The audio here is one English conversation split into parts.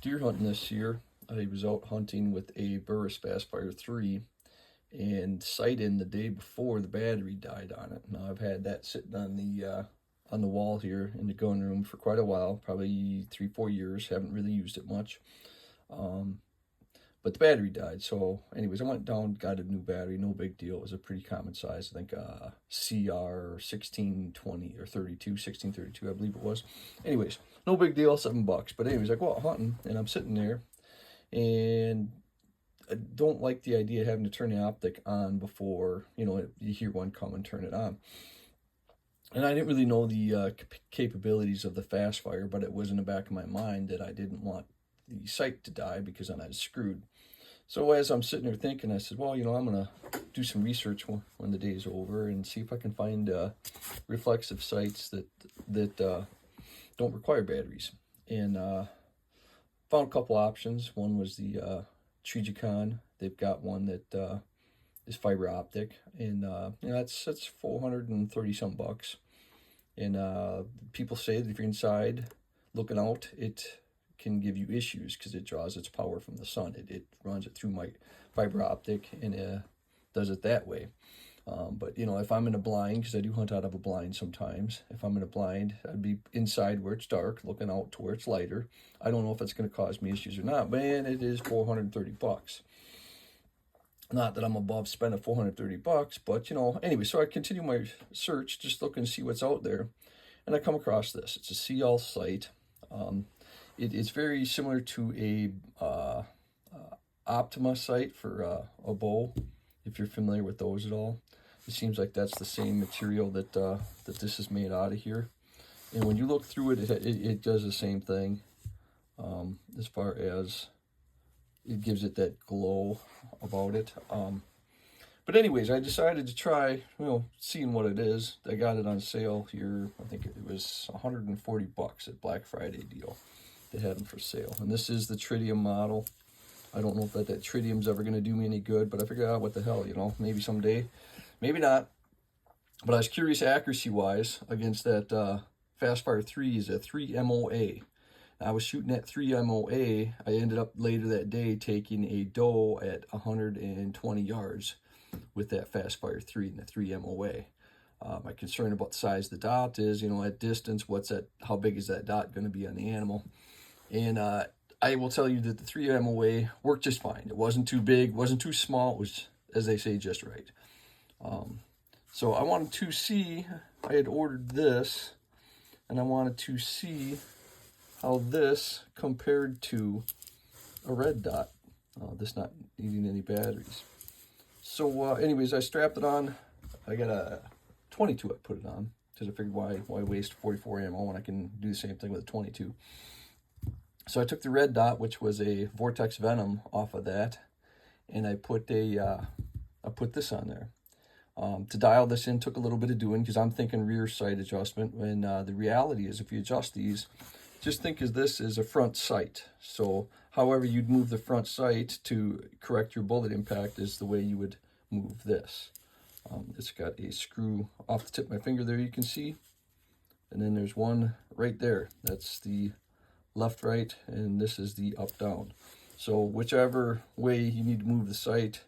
deer hunting this year. I was out hunting with a Burris Fastfire 3 and sight in the day before the battery died on it. Now I've had that sitting on the wall here in the gun room for quite a while, probably 3-4 years. Haven't really used it much. But the battery died. So anyways, I went down, got a new battery, no big deal. It was a pretty common size, I think CR 1620 or 1632, I believe it was. Anyways, no big deal, $7. But anyways, I go out hunting and I'm sitting there and I don't like the idea of having to turn the optic on before, you hear one come and turn it on. And I didn't really know the capabilities of the Fastfire, but it was in the back of my mind that I didn't want the sight to die because then I was screwed. So as I'm sitting there thinking, I said, well, I'm going to do some research when the day's over and see if I can find reflexive sights that don't require batteries. And found a couple options. One was the Trijicon. They've got one that is fiber optic, and that's 430 some bucks. And people say that if you're inside looking out, it can give you issues because it draws its power from the sun. It runs it through my fiber optic and does it that way. But if I'm in a blind, because I do hunt out of a blind sometimes, if I'm in a blind, I'd be inside where it's dark, looking out to where it's lighter. I don't know if it's going to cause me issues or not, but man, it is 430 bucks. Not that I'm above spending 430 bucks, but anyway, so I continue my search, just looking to see what's out there, and I come across this. It's a CL sight. It is very similar to a Optima sight for a bow, if you're familiar with those at all. It seems like that's the same material that this is made out of here. And when you look through it, it does the same thing as far as it gives it that glow about it. But anyways, I decided to try, seeing what it is. I got it on sale here. I think it was 140 bucks at Black Friday deal. They had them for sale. And this is the tritium model. I don't know if that tritium's ever going to do me any good, but I figured out what the hell, maybe someday, maybe not. But I was curious accuracy-wise against that Fastfire 3 is a 3 MOA. I was shooting at 3 MOA. I ended up later that day taking a doe at 120 yards with that Fastfire 3 and the 3 MOA. My concern about the size of the dot is, at distance, how big is that dot going to be on the animal? And I will tell you that the 3 MOA worked just fine. It wasn't too big, wasn't too small. It was, as they say, just right. So I wanted to see, I had ordered this, and I wanted to see how this compared to a red dot, this not needing any batteries. So anyways, I strapped it on. I got a 22 I put it on, because I figured why waste 44 ammo when I can do the same thing with a 22. So I took the red dot, which was a Vortex Venom, off of that, and I put this on there. To dial this in took a little bit of doing, because I'm thinking rear sight adjustment, when the reality is if you adjust these, just think of this as a front sight. So however you'd move the front sight to correct your bullet impact is the way you would move this. It's got a screw off the tip of my finger there, you can see. And then there's one right there. That's the left, right, and this is the up, down. So whichever way you need to move the sight,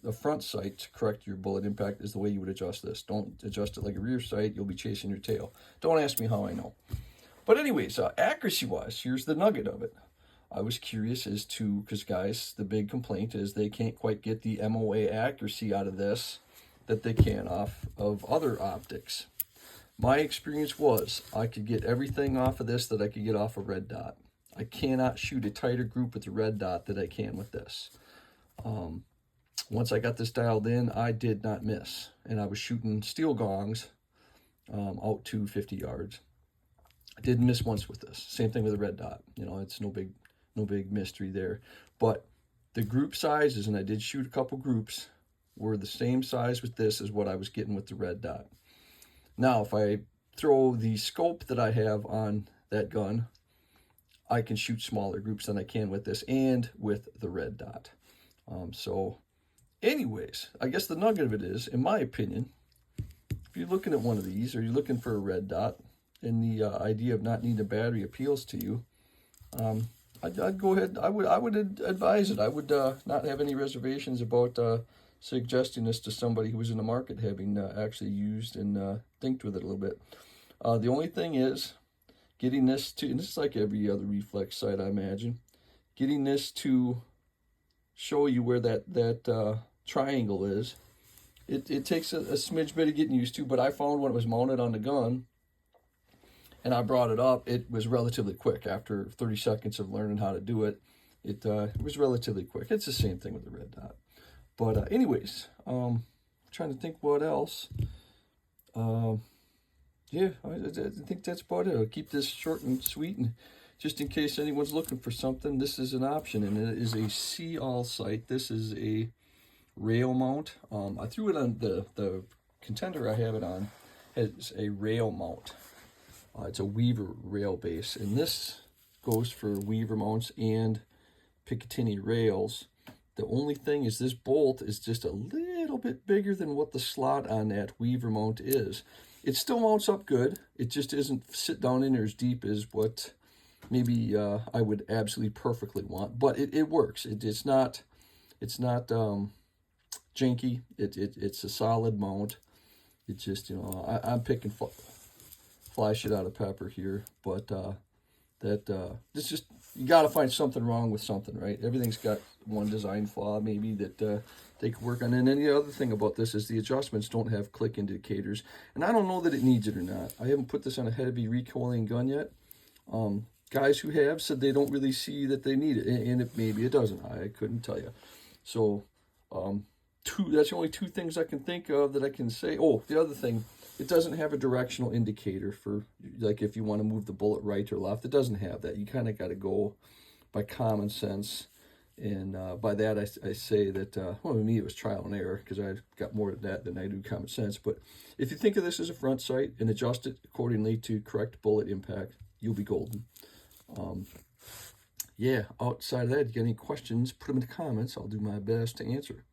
the front sight to correct your bullet impact is the way you would adjust this. Don't adjust it like a rear sight. You'll be chasing your tail. Don't ask me how I know. But anyways, accuracy-wise, here's the nugget of it. I was curious as to, because guys, the big complaint is they can't quite get the MOA accuracy out of this that they can off of other optics. My experience was I could get everything off of this that I could get off a red dot. I cannot shoot a tighter group with the red dot that I can with this. Once I got this dialed in, I did not miss. And I was shooting steel gongs out to 50 yards. I didn't miss once with this. Same thing with the red dot. It's no big mystery there. But the group sizes, and I did shoot a couple groups, were the same size with this as what I was getting with the red dot. Now, if I throw the scope that I have on that gun, I can shoot smaller groups than I can with this and with the red dot. So anyways, I guess the nugget of it is, in my opinion, if you're looking at one of these or you're looking for a red dot and the idea of not needing a battery appeals to you, I'd go ahead. I would advise it. I would not have any reservations about suggesting this to somebody who was in the market, having actually used and thinked with it a little bit. The only thing is getting this to, and this is like every other reflex site, I imagine, getting this to show you where that triangle is. It takes a smidge bit of getting used to, but I found when it was mounted on the gun and I brought it up, it was relatively quick. After 30 seconds of learning how to do it, it was relatively quick. It's the same thing with the red dot. But anyways, trying to think what else. Yeah, I think that's about it. I'll keep this short and sweet, and just in case anyone's looking for something, this is an option, and it is a see-all sight. This is a rail mount. I threw it on the contender I have it on has a rail mount. It's a Weaver rail base, and this goes for Weaver mounts and Picatinny rails. The only thing is this bolt is just a little bit bigger than what the slot on that Weaver mount is. It still mounts up good. It just isn't sit down in there as deep as what maybe I would absolutely perfectly want, but it works. It's not janky. It's a solid mount. It's just, I'm picking fly shit out of pepper here, but it's just, you got to find something wrong with something, right? Everything's got one design flaw maybe that they could work on. And then the other thing about this is the adjustments don't have click indicators, and I don't know that it needs it or not. I haven't put this on a heavy recoiling gun yet. Guys who have said they don't really see that they need it, and maybe it doesn't. I couldn't tell you. So that's the only two things I can think of that I can say. Oh, the other thing, it doesn't have a directional indicator for, like, if you want to move the bullet right or left. It doesn't have that. You kind of got to go by common sense. And by that, I say that, well, with me, it was trial and error, because I got more of that than I do common sense. But if you think of this as a front sight and adjust it accordingly to correct bullet impact, you'll be golden. Yeah, outside of that, if you got any questions, put them in the comments. I'll do my best to answer.